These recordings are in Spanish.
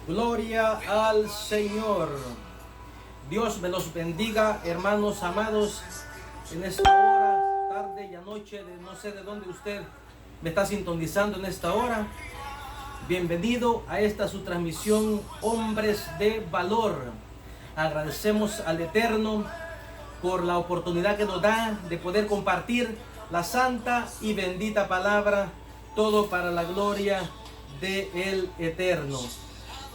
Gloria al Señor. Dios me los bendiga, hermanos amados, en esta hora, tarde y anoche, no sé de dónde usted me está sintonizando en esta hora. Bienvenido a esta su transmisión, Hombres de Valor. Agradecemos al Eterno por la oportunidad que nos da de poder compartir la santa y bendita palabra, todo para la gloria del Eterno.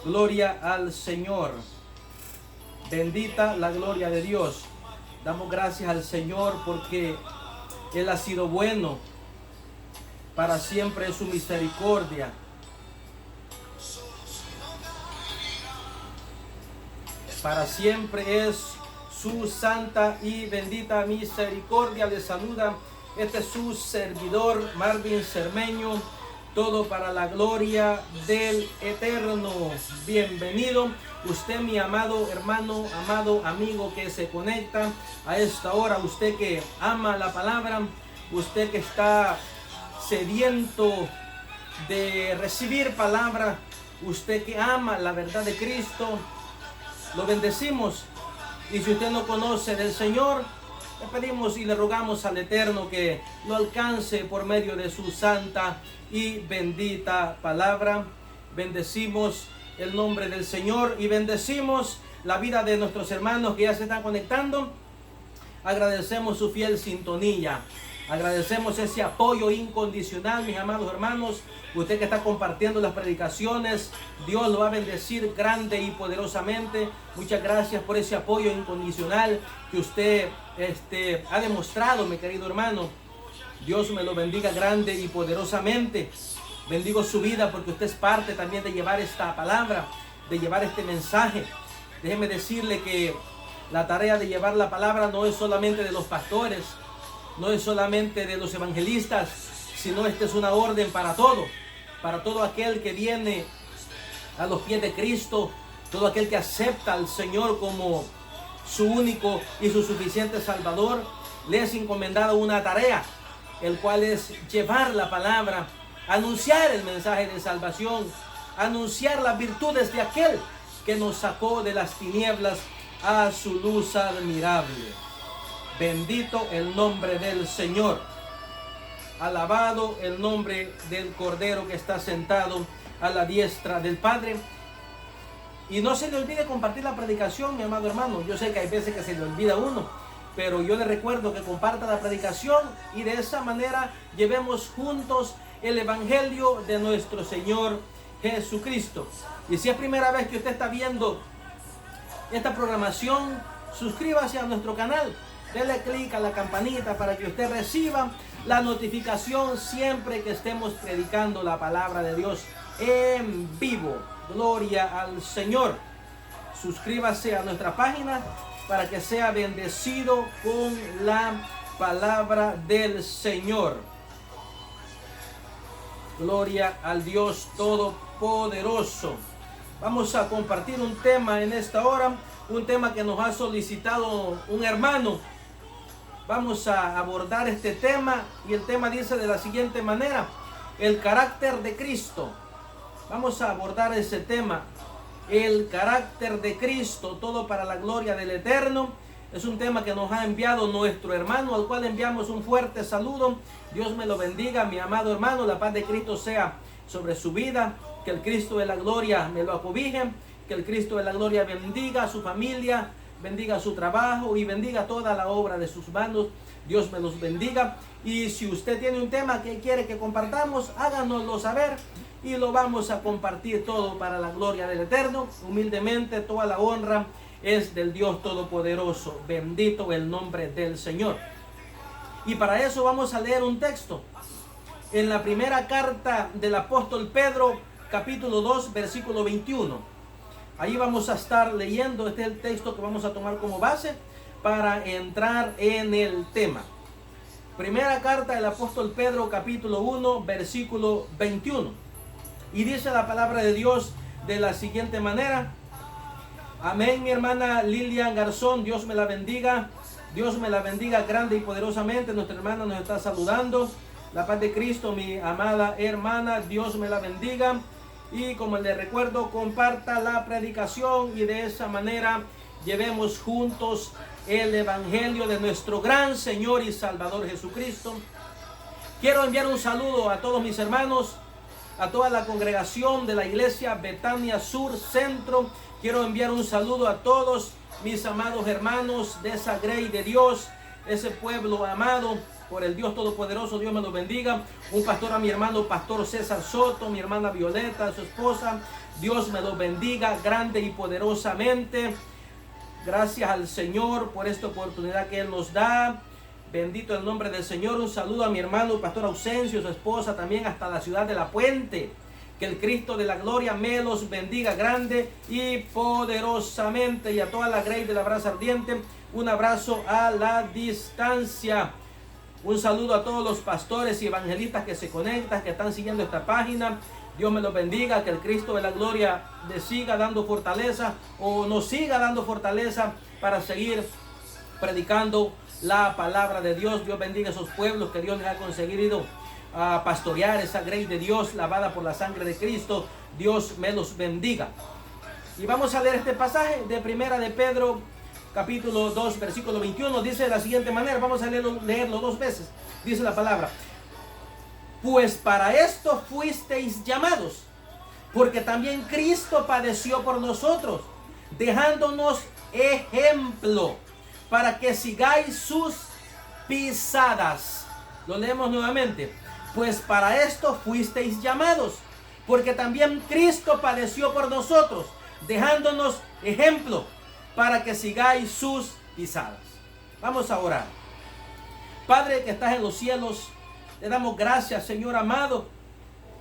Gloria al Señor. Bendita la gloria de Dios. Damos gracias al Señor porque Él ha sido bueno. Para siempre es su misericordia. Para siempre es su santa y bendita misericordia. Le saluda su servidor Marvin Cermeño. Todo para la gloria del Eterno. Bienvenido usted, mi amado hermano, amado amigo que se conecta a esta hora. Usted que ama la palabra, usted que está sediento de recibir palabra, usted que ama la verdad de Cristo, lo bendecimos. Y si usted no conoce del Señor, le pedimos y le rogamos al Eterno que lo alcance por medio de su santa y bendita palabra. Bendecimos el nombre del Señor y bendecimos la vida de nuestros hermanos que ya se están conectando. Agradecemos su fiel sintonía. Agradecemos ese apoyo incondicional, mis amados hermanos. Usted que está compartiendo las predicaciones, Dios lo va a bendecir grande y poderosamente. Muchas gracias por ese apoyo incondicional que usted ha demostrado, mi querido hermano. Dios me lo bendiga grande y poderosamente. Bendigo su vida porque usted es parte también de llevar esta palabra, de llevar este mensaje. Déjeme decirle que la tarea de llevar la palabra no es solamente de los pastores, no es solamente de los evangelistas, sino esta es una orden para todo aquel que viene a los pies de Cristo, todo aquel que acepta al Señor como su único y su suficiente Salvador. Le es encomendada una tarea, el cual es llevar la palabra, anunciar el mensaje de salvación, anunciar las virtudes de aquel que nos sacó de las tinieblas a su luz admirable. Bendito el nombre del Señor. Alabado el nombre del Cordero que está sentado a la diestra del Padre. Y no se le olvide compartir la predicación, mi amado hermano. Yo sé que hay veces que se le olvida a uno, pero yo le recuerdo que comparta la predicación y de esa manera llevemos juntos el Evangelio de nuestro Señor Jesucristo. Y si es primera vez que usted está viendo esta programación, suscríbase a nuestro canal. Dele clic a la campanita para que usted reciba la notificación siempre que estemos predicando la palabra de Dios en vivo. Gloria al Señor. Suscríbase a nuestra página para que sea bendecido con la palabra del Señor. Gloria al Dios Todopoderoso. Vamos a compartir un tema en esta hora, un tema que nos ha solicitado un hermano. Vamos a abordar este tema y el tema dice de la siguiente manera: el carácter de Cristo. Vamos a abordar ese tema, el carácter de Cristo, todo para la gloria del Eterno. Es un tema que nos ha enviado nuestro hermano, al cual enviamos un fuerte saludo. Dios me lo bendiga, mi amado hermano. La paz de Cristo sea sobre su vida. Que el Cristo de la gloria me lo acobije. Que el Cristo de la gloria bendiga a su familia, bendiga su trabajo y bendiga toda la obra de sus manos. Dios me los bendiga. Y si usted tiene un tema que quiere que compartamos, háganoslo saber y lo vamos a compartir todo para la gloria del Eterno. Humildemente, toda la honra es del Dios Todopoderoso. Bendito el nombre del Señor. Y para eso vamos a leer un texto en la primera carta del apóstol Pedro, capítulo 2, versículo 21. Ahí vamos a estar leyendo. Este es el texto que vamos a tomar como base para entrar en el tema. Primera carta del apóstol Pedro, capítulo 1, versículo 21. Y dice la palabra de Dios de la siguiente manera. Amén, mi hermana Lilian Garzón, Dios me la bendiga. Dios me la bendiga grande y poderosamente. Nuestra hermana nos está saludando. La paz de Cristo, mi amada hermana, Dios me la bendiga. Y como les recuerdo, comparta la predicación y de esa manera llevemos juntos el evangelio de nuestro gran Señor y Salvador Jesucristo. Quiero enviar un saludo a todos mis hermanos, a toda la congregación de la iglesia Betania Sur Centro. Quiero enviar un saludo a todos mis amados hermanos de esa grey de Dios, ese pueblo amado por el Dios Todopoderoso. Dios me los bendiga. Un pastor a mi hermano Pastor César Soto, mi hermana Violeta, su esposa. Dios me los bendiga grande y poderosamente. Gracias al Señor por esta oportunidad que Él nos da. Bendito el nombre del Señor. Un saludo a mi hermano Pastor Ausencio, su esposa, también hasta la ciudad de La Puente. Que el Cristo de la gloria me los bendiga grande y poderosamente. Y a toda la grey de la brasa ardiente, un abrazo a la distancia. Un saludo a todos los pastores y evangelistas que se conectan, que están siguiendo esta página. Dios me los bendiga, que el Cristo de la gloria les siga dando fortaleza o nos siga dando fortaleza para seguir predicando la palabra de Dios. Dios bendiga a esos pueblos que Dios les ha conseguido a pastorear, esa grey de Dios lavada por la sangre de Cristo. Dios me los bendiga. Y vamos a leer este pasaje de Primera de Pedro, capítulo 2, versículo 21. Dice de la siguiente manera, vamos a leerlo dos veces. Dice la palabra: pues para esto fuisteis llamados, porque también Cristo padeció por nosotros, dejándonos ejemplo, para que sigáis sus pisadas. Lo leemos nuevamente. Pues para esto fuisteis llamados, porque también Cristo padeció por nosotros, dejándonos ejemplo, para que sigáis sus pisadas. Vamos a orar. Padre que estás en los cielos, te damos gracias, Señor amado,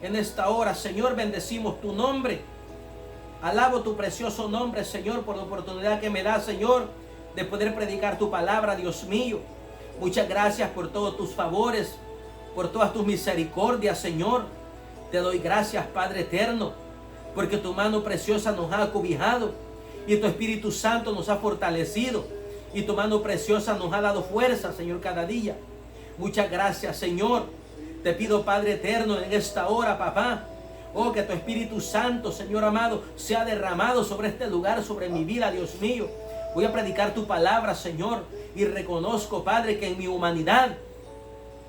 en esta hora. Señor, bendecimos tu nombre. Alabo tu precioso nombre, Señor, por la oportunidad que me da, Señor, de poder predicar tu palabra, Dios mío. Muchas gracias por todos tus favores, por todas tus misericordias, Señor. Te doy gracias, Padre eterno, porque tu mano preciosa nos ha acobijado y tu Espíritu Santo nos ha fortalecido y tu mano preciosa nos ha dado fuerza, Señor, cada día. Muchas gracias, Señor. Te pido, Padre eterno, en esta hora, papá, oh, que tu Espíritu Santo, Señor amado, sea derramado sobre este lugar, sobre mi vida, Dios mío. Voy a predicar tu palabra, Señor, y reconozco, Padre, que en mi humanidad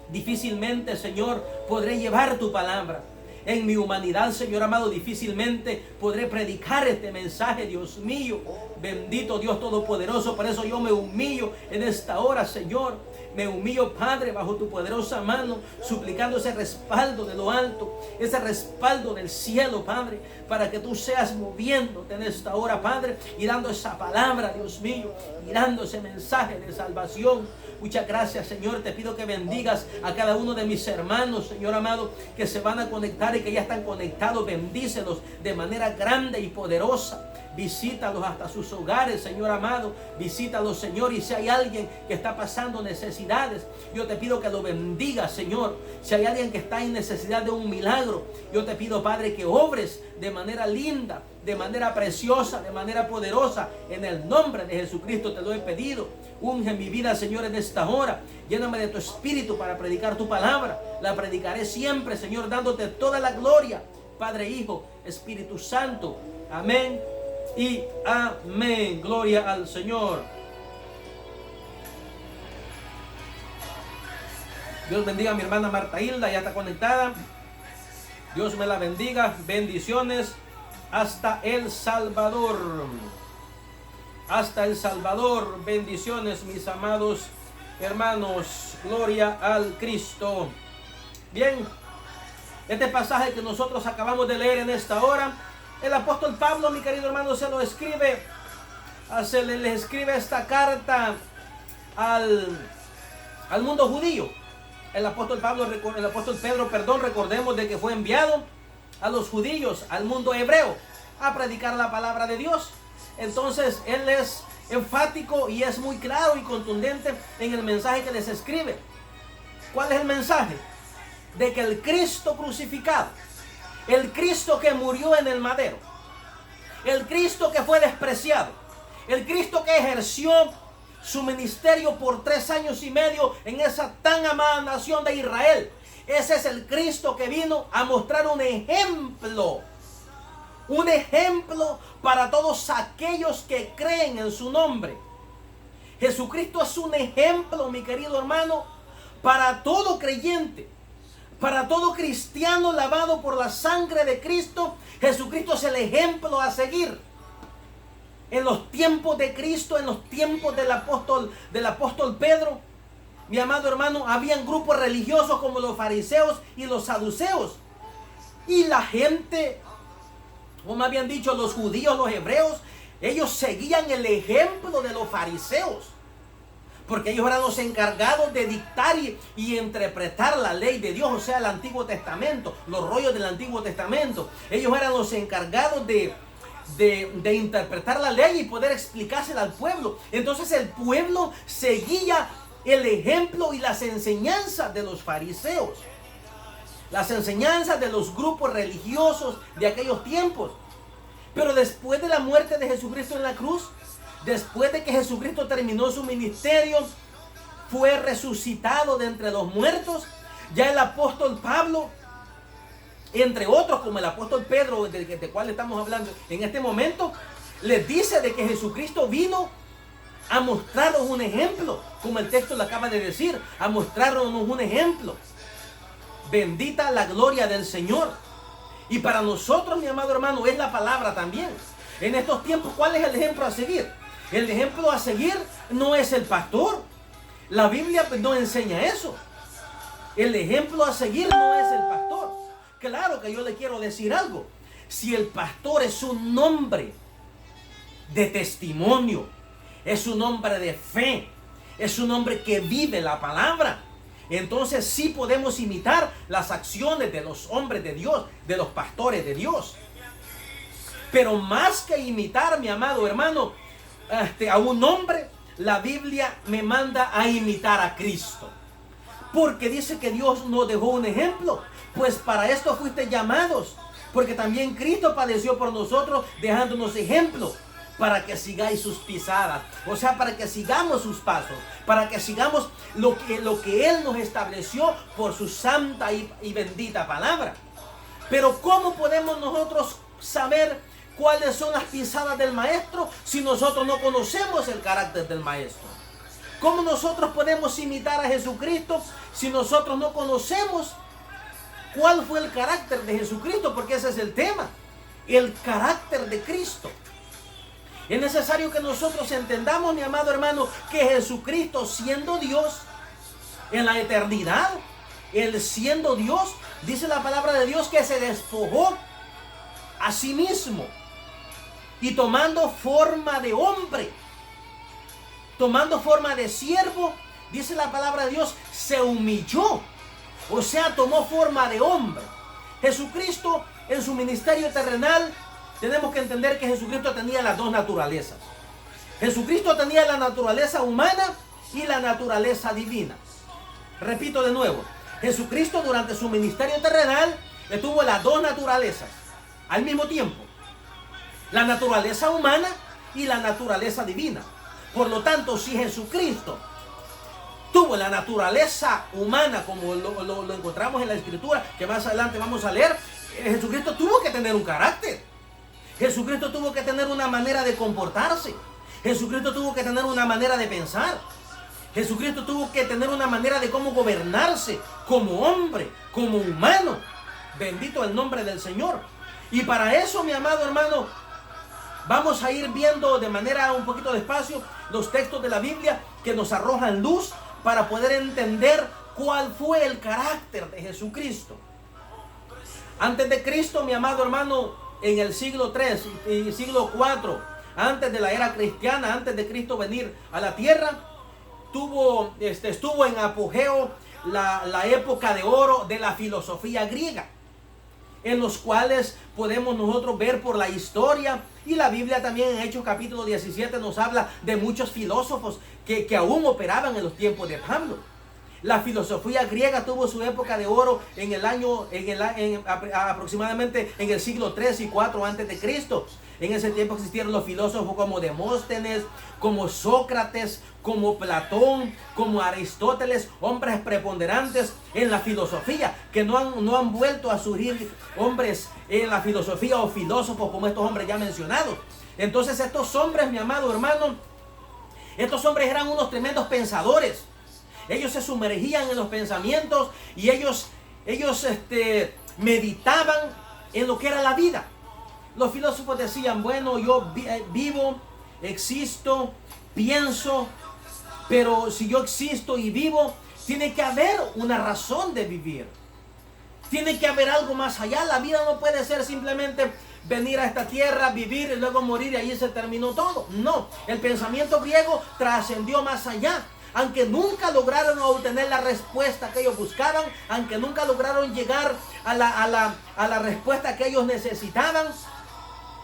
difícilmente, Señor, podré llevar tu palabra. En mi humanidad, Señor amado, difícilmente podré predicar este mensaje, Dios mío. Bendito Dios Todopoderoso. Por eso yo me humillo en esta hora, Señor. Me humillo, Padre, bajo tu poderosa mano, suplicando ese respaldo de lo alto, ese respaldo del cielo, Padre, para que tú seas moviéndote en esta hora, Padre, y dando esa palabra, Dios mío, y dando ese mensaje de salvación. Muchas gracias, Señor. Te pido que bendigas a cada uno de mis hermanos, Señor amado, que se van a conectar y que ya están conectados. Bendícelos de manera grande y poderosa. Visítalos hasta sus hogares, Señor amado. Visítalos, Señor. Y si hay alguien que está pasando necesidades, yo te pido que lo bendigas, Señor. Si hay alguien que está en necesidad de un milagro, yo te pido, Padre, que obres de manera linda, de manera preciosa, de manera poderosa. En el nombre de Jesucristo te lo he pedido. Unge mi vida, Señor, en esta hora. Lléname de tu espíritu para predicar tu palabra. La predicaré siempre, Señor, dándote toda la gloria. Padre, Hijo, Espíritu Santo. Amén y amén. Gloria al Señor. Dios bendiga a mi hermana Marta Hilda, ya está conectada. Dios me la bendiga. Bendiciones hasta El Salvador. Hasta El Salvador. Bendiciones, mis amados hermanos. Gloria al Cristo. Bien, este pasaje que nosotros acabamos de leer en esta hora, el apóstol Pablo, mi querido hermano, se lo escribe, le escribe esta carta al mundo judío. El apóstol Pedro, recordemos de que fue enviado a los judíos, al mundo hebreo, a predicar la palabra de Dios. Entonces él es enfático y es muy claro y contundente en el mensaje que les escribe. ¿Cuál es el mensaje? De que el Cristo crucificado, el Cristo que murió en el madero, el Cristo que fue despreciado, el Cristo que ejerció su ministerio por 3 años y medio en esa tan amada nación de Israel, ese es el Cristo que vino a mostrar un ejemplo un ejemplo para todos aquellos que creen en su nombre. Jesucristo es un ejemplo, mi querido hermano, para todo creyente, para todo cristiano lavado por la sangre de Cristo. Jesucristo es el ejemplo a seguir. En los tiempos de Cristo, en los tiempos del apóstol Pedro, mi amado hermano, habían grupos religiosos como los fariseos y los saduceos. Y la gente, o más bien dicho, los judíos, los hebreos, ellos seguían el ejemplo de los fariseos, porque ellos eran los encargados de dictar y interpretar la ley de Dios, o sea, el Antiguo Testamento, los rollos del Antiguo Testamento. Ellos eran los encargados de interpretar la ley y poder explicársela al pueblo. Entonces el pueblo seguía el ejemplo y las enseñanzas de los fariseos, las enseñanzas de los grupos religiosos de aquellos tiempos. Pero después de la muerte de Jesucristo en la cruz, después de que Jesucristo terminó su ministerio, fue resucitado de entre los muertos, ya el apóstol Pablo, entre otros como el apóstol Pedro, del cual estamos hablando en este momento, les dice de que Jesucristo vino a mostrarnos un ejemplo, como el texto le acaba de decir, a mostrarnos un ejemplo. Bendita la gloria del Señor. Y para nosotros, mi amado hermano, es la palabra también. En estos tiempos, ¿cuál es el ejemplo a seguir? El ejemplo a seguir no es el pastor. La Biblia no enseña eso. El ejemplo a seguir no es el pastor. Claro que yo le quiero decir algo. Si el pastor es un hombre de testimonio, es un hombre de fe, es un hombre que vive la palabra, entonces sí podemos imitar las acciones de los hombres de Dios, de los pastores de Dios. Pero más que imitar, mi amado hermano, a un hombre, la Biblia me manda a imitar a Cristo. Porque dice que Dios nos dejó un ejemplo. Pues para esto fuiste llamados. Porque también Cristo padeció por nosotros, dejándonos ejemplo, para que sigáis sus pisadas. O sea, para que sigamos sus pasos, para que sigamos lo que Él nos estableció por su santa y bendita palabra. Pero ¿cómo podemos nosotros saber cuáles son las pisadas del maestro si nosotros no conocemos el carácter del maestro? ¿Cómo nosotros podemos imitar a Jesucristo si nosotros no conocemos cuál fue el carácter de Jesucristo? Porque ese es el tema, el carácter de Cristo. Es necesario que nosotros entendamos, mi amado hermano, que Jesucristo, siendo Dios en la eternidad, Él siendo Dios, dice la palabra de Dios que se despojó a sí mismo y tomando forma de hombre, tomando forma de siervo, dice la palabra de Dios, se humilló, o sea, tomó forma de hombre. Jesucristo en su ministerio terrenal, tenemos que entender que Jesucristo tenía las dos naturalezas. Jesucristo tenía la naturaleza humana y la naturaleza divina. Repito de nuevo, Jesucristo durante su ministerio terrenal tuvo las dos naturalezas al mismo tiempo. La naturaleza humana y la naturaleza divina. Por lo tanto, si Jesucristo tuvo la naturaleza humana, como lo encontramos en la Escritura, que más adelante vamos a leer, Jesucristo tuvo que tener un carácter. Jesucristo tuvo que tener una manera de comportarse. Jesucristo tuvo que tener una manera de pensar. Jesucristo tuvo que tener una manera de cómo gobernarse como hombre, como humano. Bendito el nombre del Señor. Y para eso, mi amado hermano, vamos a ir viendo de manera un poquito despacio los textos de la Biblia que nos arrojan luz para poder entender cuál fue el carácter de Jesucristo. Antes de Cristo, mi amado hermano, en el siglo 3 y siglo 4, antes de la era cristiana, antes de Cristo venir a la tierra, estuvo en apogeo la época de oro de la filosofía griega, en los cuales podemos nosotros ver por la historia, y la Biblia también en Hechos capítulo 17 nos habla de muchos filósofos que aún operaban en los tiempos de Pablo. La filosofía griega tuvo su época de oro aproximadamente en el siglo 3 y 4 antes de Cristo. En ese tiempo existieron los filósofos como Demóstenes, como Sócrates, como Platón, como Aristóteles, hombres preponderantes en la filosofía, que no han vuelto a surgir hombres en la filosofía o filósofos como estos hombres ya mencionados. Entonces estos hombres, mi amado hermano, estos hombres eran unos tremendos pensadores. Ellos se sumergían en los pensamientos y ellos meditaban en lo que era la vida. Los filósofos decían, bueno, yo vivo, existo, pienso, pero si yo existo y vivo, tiene que haber una razón de vivir. Tiene que haber algo más allá. La vida no puede ser simplemente venir a esta tierra, vivir y luego morir y ahí se terminó todo. No, el pensamiento griego trascendió más allá. Aunque nunca lograron obtener la respuesta que ellos buscaban, aunque nunca lograron llegar a la respuesta que ellos necesitaban,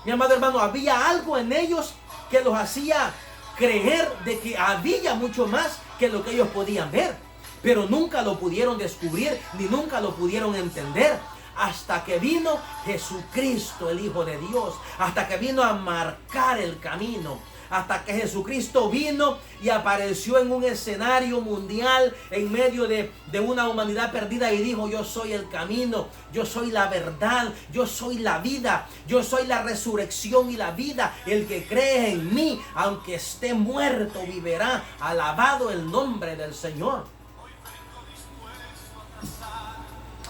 mi amado hermano, había algo en ellos que los hacía creer de que había mucho más que lo que ellos podían ver. Pero nunca lo pudieron descubrir, ni nunca lo pudieron entender. Hasta que vino Jesucristo, el Hijo de Dios. Hasta que vino a marcar el camino. Hasta que Jesucristo vino y apareció en un escenario mundial en medio de una humanidad perdida y dijo, yo soy el camino, yo soy la verdad, yo soy la vida, yo soy la resurrección y la vida. El que cree en mí, aunque esté muerto, vivirá. Alabado el nombre del Señor.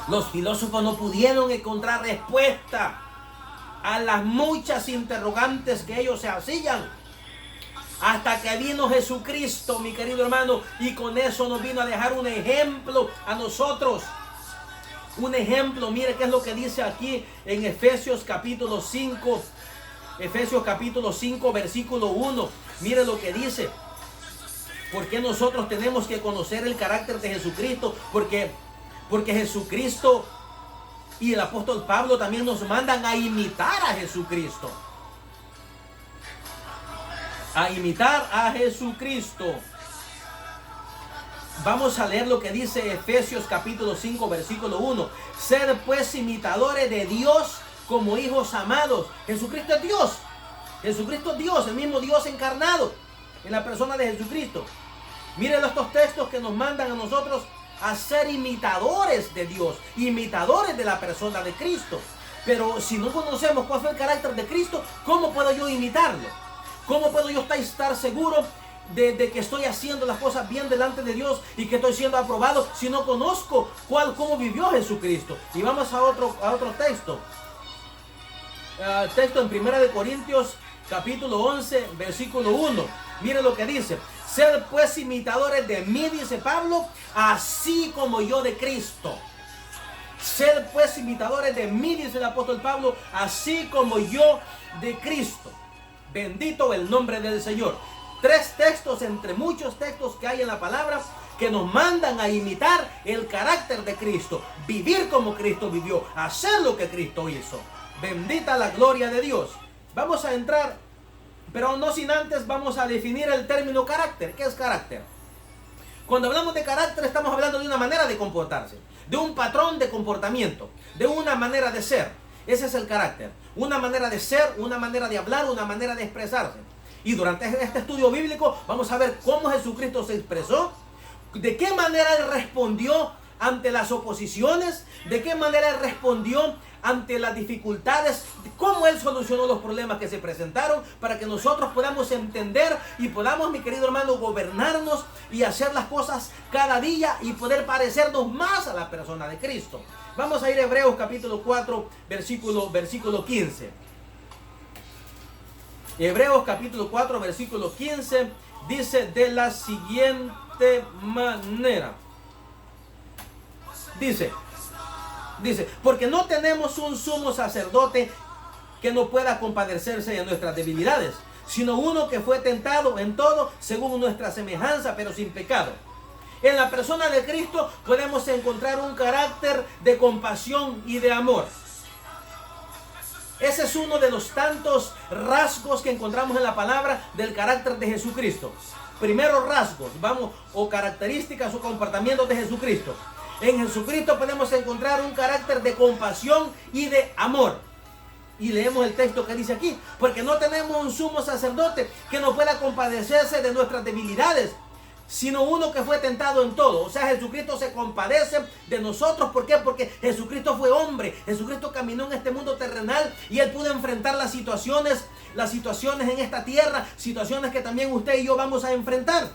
Los filósofos no pudieron encontrar respuesta a las muchas interrogantes que ellos se hacían. Hasta que vino Jesucristo, mi querido hermano, y con eso nos vino a dejar un ejemplo a nosotros. Un ejemplo, mire qué es lo que dice aquí en Efesios capítulo 5. Efesios capítulo 5, versículo 1. Mire lo que dice. Porque nosotros tenemos que conocer el carácter de Jesucristo. Porque Jesucristo y el apóstol Pablo también nos mandan a imitar a Jesucristo. A imitar a Jesucristo. Vamos a leer lo que dice Efesios capítulo 5 versículo 1. Sed pues imitadores de Dios como hijos amados. Jesucristo es Dios. Jesucristo es Dios, el mismo Dios encarnado en la persona de Jesucristo. Miren estos textos que nos mandan a nosotros a ser imitadores de Dios, imitadores de la persona de Cristo. Pero si no conocemos cuál fue el carácter de Cristo, ¿cómo puedo yo imitarlo? ¿Cómo puedo yo estar seguro de que estoy haciendo las cosas bien delante de Dios y que estoy siendo aprobado si no conozco cómo vivió Jesucristo? Y vamos a otro texto. Texto en 1 Corintios capítulo 11 versículo 1. Mire lo que dice. Sed pues imitadores de mí, dice Pablo, así como yo de Cristo. Sed pues imitadores de mí, dice el apóstol Pablo, así como yo de Cristo. Bendito el nombre del Señor. 3 textos entre muchos textos que hay en la palabra que nos mandan a imitar el carácter de Cristo. Vivir como Cristo vivió. Hacer lo que Cristo hizo. Bendita la gloria de Dios. Vamos a entrar, pero no sin antes vamos a definir el término carácter. ¿Qué es carácter? Cuando hablamos de carácter estamos hablando de una manera de comportarse, de un patrón de comportamiento, de una manera de ser. Ese es el carácter. Una manera de ser, una manera de hablar, una manera de expresarse. Y durante este estudio bíblico vamos a ver cómo Jesucristo se expresó, de qué manera Él respondió ante las oposiciones, de qué manera Él respondió ante las dificultades, cómo Él solucionó los problemas que se presentaron para que nosotros podamos entender y podamos, mi querido hermano, gobernarnos y hacer las cosas cada día y poder parecernos más a la persona de Cristo. Vamos a ir a Hebreos capítulo 4, versículo 15. Hebreos capítulo 4, versículo 15 dice de la siguiente manera. Dice, porque no tenemos un sumo sacerdote que no pueda compadecerse de nuestras debilidades, sino uno que fue tentado en todo según nuestra semejanza, pero sin pecado. En la persona de Cristo podemos encontrar un carácter de compasión y de amor. Ese es uno de los tantos rasgos que encontramos en la palabra del carácter de Jesucristo. Primeros rasgos, o características o comportamientos de Jesucristo. En Jesucristo podemos encontrar un carácter de compasión y de amor. Y leemos el texto que dice aquí, porque no tenemos un sumo sacerdote que no pueda compadecerse de nuestras debilidades, sino uno que fue tentado en todo. O sea, Jesucristo se compadece de nosotros. ¿Por qué? Porque Jesucristo fue hombre. Jesucristo caminó en este mundo terrenal y Él pudo enfrentar las situaciones en esta tierra, situaciones que también usted y yo vamos a enfrentar.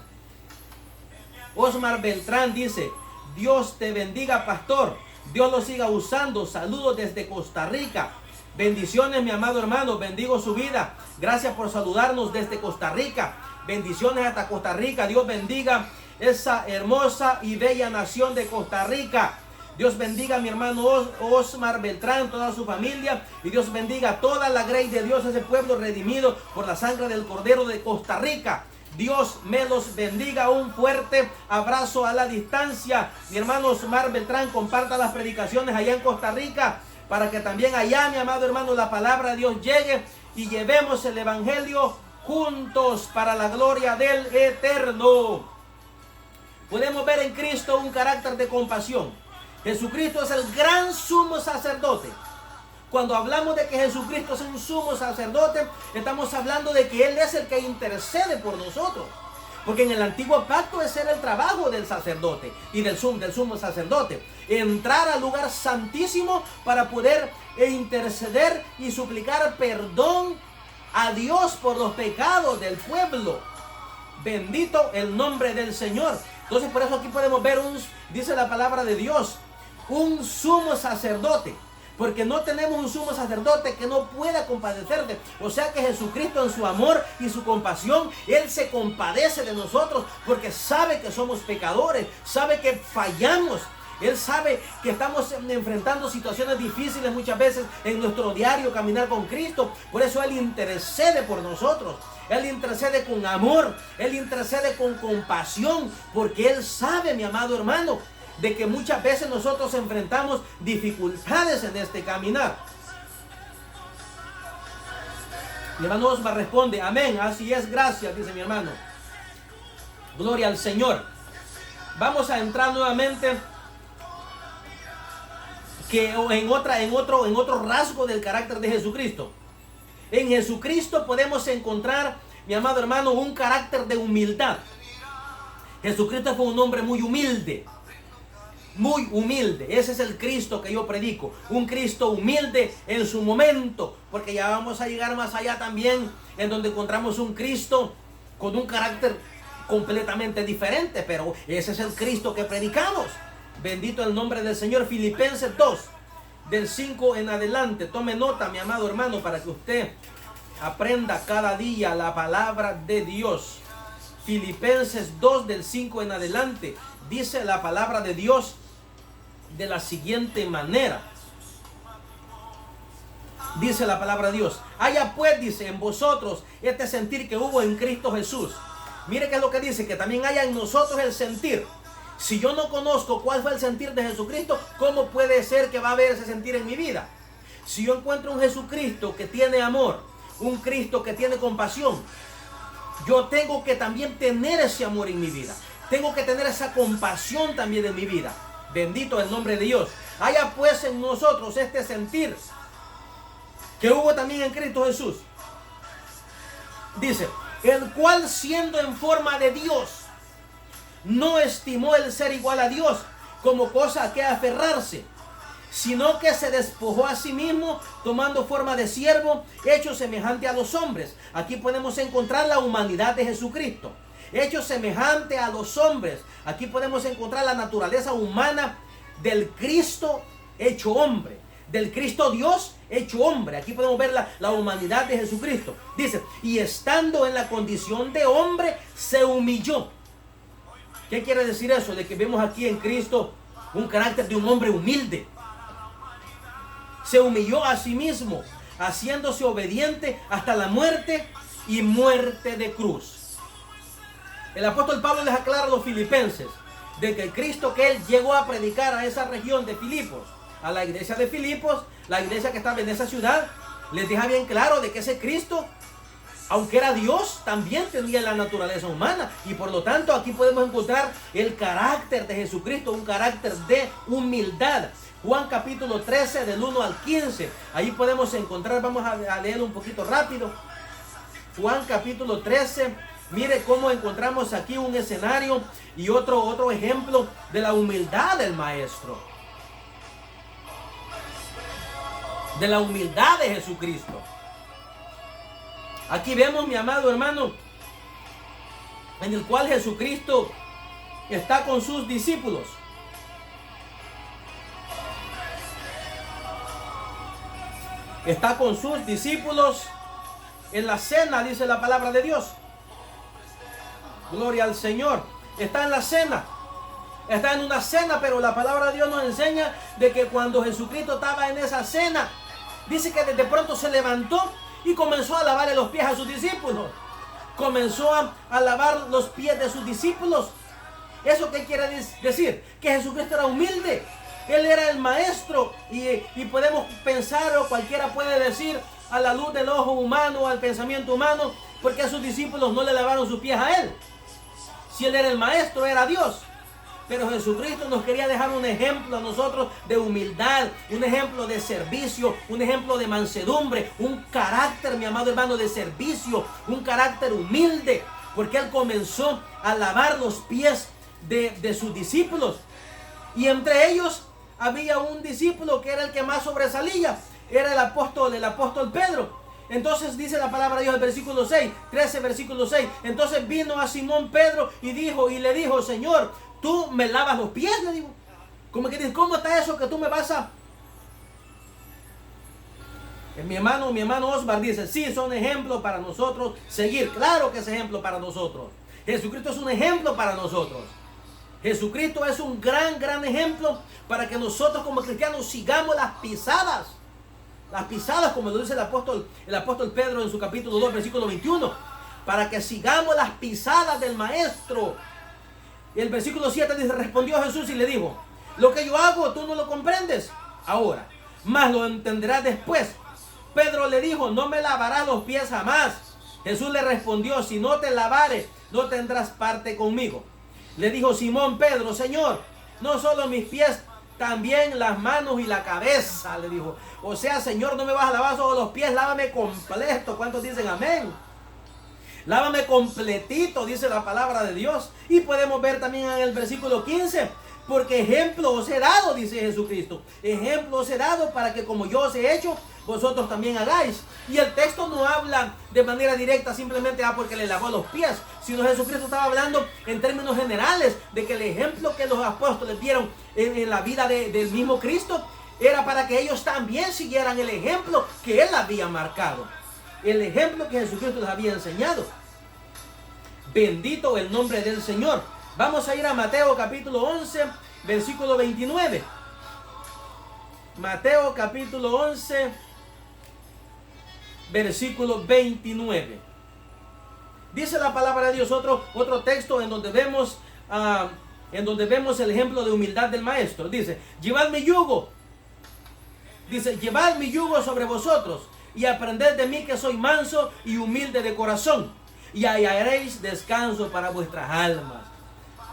Osmar Beltrán dice, Dios te bendiga, pastor. Dios lo siga usando. Saludos desde Costa Rica. Bendiciones, mi amado hermano. Bendigo su vida. Gracias por saludarnos desde Costa Rica. Bendiciones hasta Costa Rica. Dios bendiga esa hermosa y bella nación de Costa Rica. Dios bendiga a mi hermano Osmar Beltrán, toda su familia. Y Dios bendiga toda la grey de Dios, ese pueblo redimido por la sangre del Cordero de Costa Rica. Dios me los bendiga. Un fuerte abrazo a la distancia. Mi hermano Osmar Beltrán, comparta las predicaciones allá en Costa Rica, para que también allá, mi amado hermano, la palabra de Dios llegue y llevemos el evangelio juntos para la gloria del Eterno. Podemos ver en Cristo un carácter de compasión. Jesucristo es el gran sumo sacerdote. Cuando hablamos de que Jesucristo es un sumo sacerdote, estamos hablando de que Él es el que intercede por nosotros. Porque en el antiguo pacto ese era el trabajo del sacerdote y del sumo sacerdote. Entrar al lugar santísimo para poder interceder y suplicar perdón a Dios por los pecados del pueblo. Bendito el nombre del Señor. Entonces por eso aquí podemos ver dice la palabra de Dios, un sumo sacerdote. Porque no tenemos un sumo sacerdote que no pueda compadecerse. O sea que Jesucristo, en su amor y su compasión, Él se compadece de nosotros porque sabe que somos pecadores, sabe que fallamos. Él sabe que estamos enfrentando situaciones difíciles muchas veces en nuestro diario caminar con Cristo. Por eso Él intercede por nosotros. Él intercede con amor. Él intercede con compasión. Porque Él sabe, mi amado hermano, de que muchas veces nosotros enfrentamos dificultades en este caminar. Mi hermano Osmar responde, amén, así es, gracias, dice mi hermano. Gloria al Señor. Vamos a entrar nuevamente en otro rasgo del carácter de Jesucristo. En Jesucristo podemos encontrar, mi amado hermano, un carácter de humildad. Jesucristo fue un hombre muy humilde. Muy humilde. Ese es el Cristo que yo predico. Un Cristo humilde en su momento. Porque ya vamos a llegar más allá también, en donde encontramos un Cristo con un carácter completamente diferente. Pero ese es el Cristo que predicamos. Bendito el nombre del Señor. Filipenses 2, del 5 en adelante. Tome nota, mi amado hermano, para que usted aprenda cada día la palabra de Dios. Filipenses 2, del 5 en adelante. Dice la palabra de Dios de la siguiente manera. Dice la palabra de Dios. Haya pues, dice, en vosotros este sentir que hubo en Cristo Jesús. Mire qué es lo que dice, que también haya en nosotros el sentir. Si yo no conozco cuál fue el sentir de Jesucristo, ¿cómo puede ser que va a haber ese sentir en mi vida? Si yo encuentro un Jesucristo que tiene amor, un Cristo que tiene compasión, yo tengo que también tener ese amor en mi vida. Tengo que tener esa compasión también en mi vida. Bendito el nombre de Dios. Haya pues en nosotros este sentir que hubo también en Cristo Jesús. Dice, el cual siendo en forma de Dios, no estimó el ser igual a Dios como cosa a que aferrarse, sino que se despojó a sí mismo, tomando forma de siervo, hecho semejante a los hombres. Aquí podemos encontrar la humanidad de Jesucristo. Hecho semejante a los hombres. Aquí podemos encontrar la naturaleza humana del Cristo hecho hombre. Del Cristo Dios hecho hombre. Aquí podemos ver la humanidad de Jesucristo. Dice, y estando en la condición de hombre, se humilló. ¿Qué quiere decir eso? De que vemos aquí en Cristo un carácter de un hombre humilde. Se humilló a sí mismo, haciéndose obediente hasta la muerte y muerte de cruz. El apóstol Pablo les aclara a los filipenses de que el Cristo que él llegó a predicar a esa región de Filipos, a la iglesia de Filipos, la iglesia que estaba en esa ciudad, les deja bien claro de que ese Cristo, aunque era Dios, también tenía la naturaleza humana. Y por lo tanto aquí podemos encontrar el carácter de Jesucristo, un carácter de humildad. Juan capítulo 13 del 1 al 15. Ahí podemos encontrar, vamos a leerlo un poquito rápido. Juan capítulo 13. Mire cómo encontramos aquí un escenario y otro ejemplo de la humildad del Maestro. De la humildad de Jesucristo. Aquí vemos, mi amado hermano, en el cual Jesucristo está con sus discípulos. Está con sus discípulos en la cena, dice la palabra de Dios. Gloria al Señor. Está en la cena. Está en una cena, pero la palabra de Dios nos enseña de que cuando Jesucristo estaba en esa cena, dice que de pronto se levantó y comenzó a lavarle los pies a sus discípulos. Comenzó a lavar los pies de sus discípulos. ¿Eso qué quiere decir? Que Jesucristo era humilde. Él era el Maestro. Y podemos pensar, o cualquiera puede decir, a la luz del ojo humano, al pensamiento humano, ¿por qué sus discípulos no le lavaron sus pies a Él? Si Él era el Maestro, era Dios. Pero Jesucristo nos quería dejar un ejemplo a nosotros de humildad, un ejemplo de servicio, un ejemplo de mansedumbre, un carácter, mi amado hermano, de servicio, un carácter humilde, porque Él comenzó a lavar los pies de sus discípulos. Y entre ellos había un discípulo que era el que más sobresalía, era el apóstol Pedro. Entonces dice la palabra de Dios, el versículo 6, 13 versículo 6. Entonces vino a Simón Pedro y le dijo, Señor, ¿tú me lavas los pies? Le digo. Como que dice, ¿cómo está eso que tú me vas a...? Mi hermano Osvar dice, sí, son ejemplos para nosotros seguir. Claro que es ejemplo para nosotros. Jesucristo es un ejemplo para nosotros. Jesucristo es un gran ejemplo para que nosotros como cristianos sigamos las pisadas. Las pisadas, como lo dice el apóstol Pedro en su capítulo 2, versículo 21. Para que sigamos las pisadas del Maestro. Y el versículo 7 dice, respondió Jesús y le dijo, lo que yo hago tú no lo comprendes ahora, mas lo entenderás después. Pedro le dijo, no me lavarás los pies jamás. Jesús le respondió, si no te lavares, no tendrás parte conmigo. Le dijo Simón Pedro, Señor, no solo mis pies, también las manos y la cabeza, le dijo. O sea, Señor, no me vas a lavar solo los pies, lávame completo. ¿Cuántos dicen amén? Lávame completito, dice la palabra de Dios. Y podemos ver también en el versículo 15, porque ejemplo os he dado, dice Jesucristo. Ejemplo os he dado para que como yo os he hecho, vosotros también hagáis. Y el texto no habla de manera directa simplemente porque le lavó los pies, sino Jesucristo estaba hablando en términos generales de que el ejemplo que los apóstoles dieron en la vida del mismo Cristo era para que ellos también siguieran el ejemplo que Él había marcado, el ejemplo que Jesucristo les había enseñado. Bendito el nombre del Señor. Vamos a ir a Mateo capítulo 11, versículo 29. Mateo capítulo 11, versículo 29. Dice la palabra de Dios, otro texto en donde vemos el ejemplo de humildad del Maestro. Dice, llevad mi yugo. Dice, llevad mi yugo sobre vosotros y aprended de mí que soy manso y humilde de corazón, y hallaréis descanso para vuestras almas.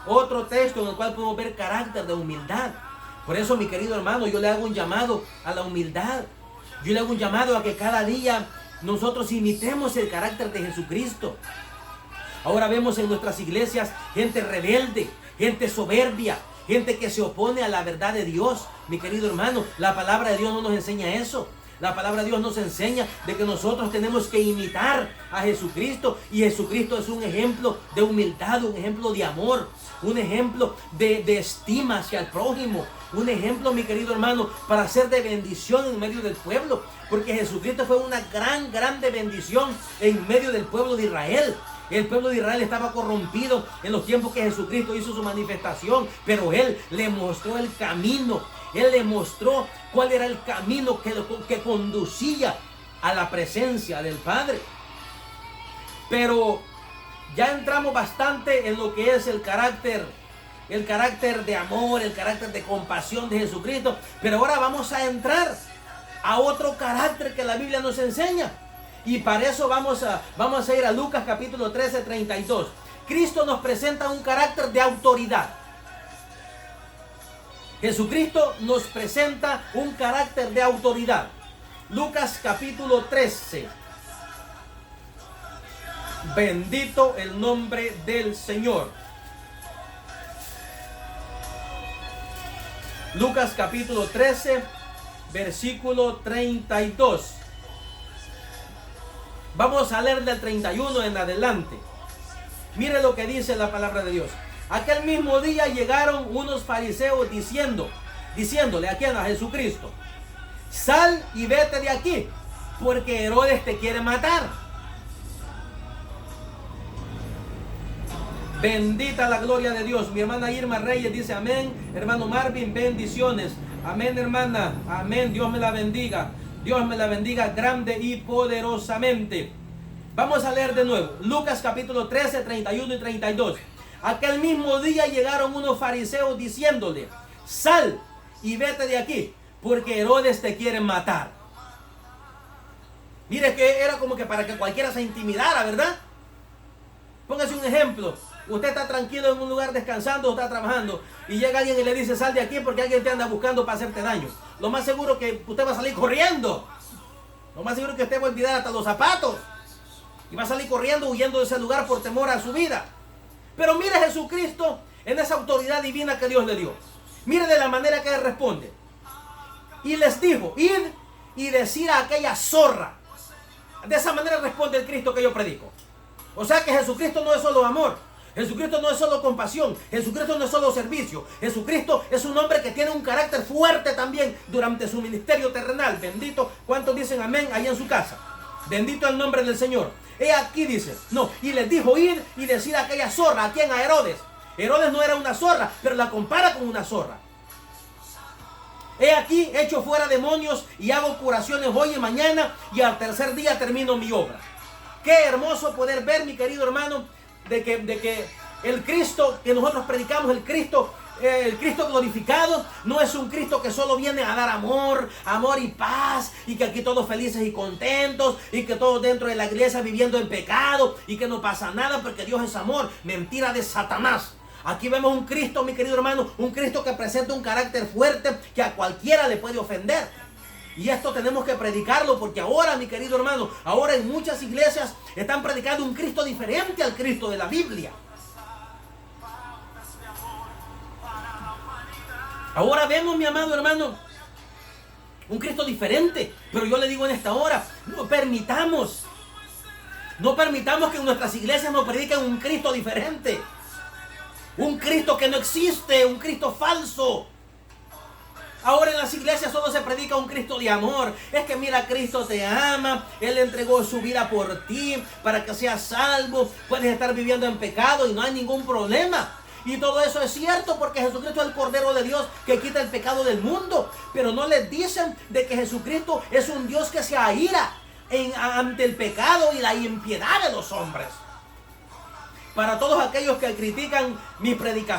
Otro texto en el cual podemos ver carácter de humildad. Por eso, mi querido hermano, yo le hago un llamado a la humildad. Yo le hago un llamado a que cada día nosotros imitemos el carácter de Jesucristo. Ahora vemos en nuestras iglesias gente rebelde, gente soberbia, gente que se opone a la verdad de Dios. Mi querido hermano, la palabra de Dios no nos enseña eso. La palabra de Dios nos enseña de que nosotros tenemos que imitar a Jesucristo. Y Jesucristo es un ejemplo de humildad, un ejemplo de amor, un ejemplo de estima hacia el prójimo. Un ejemplo, mi querido hermano, para ser de bendición en medio del pueblo. Porque Jesucristo fue una grande bendición en medio del pueblo de Israel. El pueblo de Israel estaba corrompido en los tiempos que Jesucristo hizo su manifestación. Pero Él le mostró el camino. Él le mostró cuál era el camino que conducía a la presencia del Padre. Pero ya entramos bastante en lo que es el carácter de amor, el carácter de compasión de Jesucristo. Pero ahora vamos a entrar a otro carácter que la Biblia nos enseña. Y para eso vamos a ir a Lucas capítulo 13, 32. Cristo nos presenta un carácter de autoridad. Jesucristo nos presenta un carácter de autoridad. Lucas capítulo 13. Bendito el nombre del Señor. Lucas capítulo 13, versículo 32. Vamos a leer del 31 en adelante. Mire lo que dice la palabra de Dios. Aquel mismo día llegaron unos fariseos diciéndole a quién, a Jesucristo: sal y vete de aquí, porque Herodes te quiere matar. Bendita la gloria de Dios. Mi hermana Irma Reyes dice amén. Hermano Marvin, bendiciones. Amén, hermana. Amén. Dios me la bendiga. Dios me la bendiga grande y poderosamente. Vamos a leer de nuevo. Lucas capítulo 13, 31 y 32. Aquel mismo día llegaron unos fariseos diciéndole: sal y vete de aquí, porque Herodes te quiere matar. Mire que era como que para que cualquiera se intimidara, ¿verdad? Póngase un ejemplo. Usted está tranquilo en un lugar descansando o está trabajando y llega alguien y le dice: sal de aquí porque alguien te anda buscando para hacerte daño. Lo más seguro que usted va a salir corriendo. Lo más seguro que usted va a olvidar hasta los zapatos y va a salir corriendo, huyendo de ese lugar por temor a su vida. Pero mire Jesucristo en esa autoridad divina que Dios le dio. Mire de la manera que él responde. Y les dijo: id y decir a aquella zorra. De esa manera responde el Cristo que yo predico. O sea que Jesucristo no es solo amor. Jesucristo no es solo compasión. Jesucristo no es solo servicio. Jesucristo es un hombre que tiene un carácter fuerte también durante su ministerio terrenal. Bendito. ¿Cuántos dicen amén ahí en su casa? Bendito el nombre del Señor. He aquí dice, no, y les dijo: ir y decir a aquella zorra. ¿A quién? A Herodes. Herodes no era una zorra, pero la compara con una zorra. He aquí, echo fuera demonios y hago curaciones hoy y mañana, y al tercer día termino mi obra. Qué hermoso poder ver, mi querido hermano, de que el Cristo que nosotros predicamos, el Cristo glorificado, no es un Cristo que solo viene a dar amor y paz, y que aquí todos felices y contentos, y que todos dentro de la iglesia viviendo en pecado, y que no pasa nada porque Dios es amor. Mentira de Satanás. Aquí vemos un Cristo, mi querido hermano, un Cristo que presenta un carácter fuerte que a cualquiera le puede ofender. Y esto tenemos que predicarlo, porque ahora, mi querido hermano, ahora en muchas iglesias están predicando un Cristo diferente al Cristo de la Biblia. Ahora vemos, mi amado hermano, un Cristo diferente. Pero yo le digo en esta hora, no permitamos que en nuestras iglesias nos prediquen un Cristo diferente. Un Cristo que no existe, un Cristo falso. Ahora en las iglesias solo se predica un Cristo de amor. Es que mira, Cristo te ama. Él entregó su vida por ti para que seas salvo. Puedes estar viviendo en pecado y no hay ningún problema. Y todo eso es cierto porque Jesucristo es el Cordero de Dios que quita el pecado del mundo. Pero no les dicen de que Jesucristo es un Dios que se aira ante el pecado y la impiedad de los hombres. Para todos aquellos que critican mi predicación,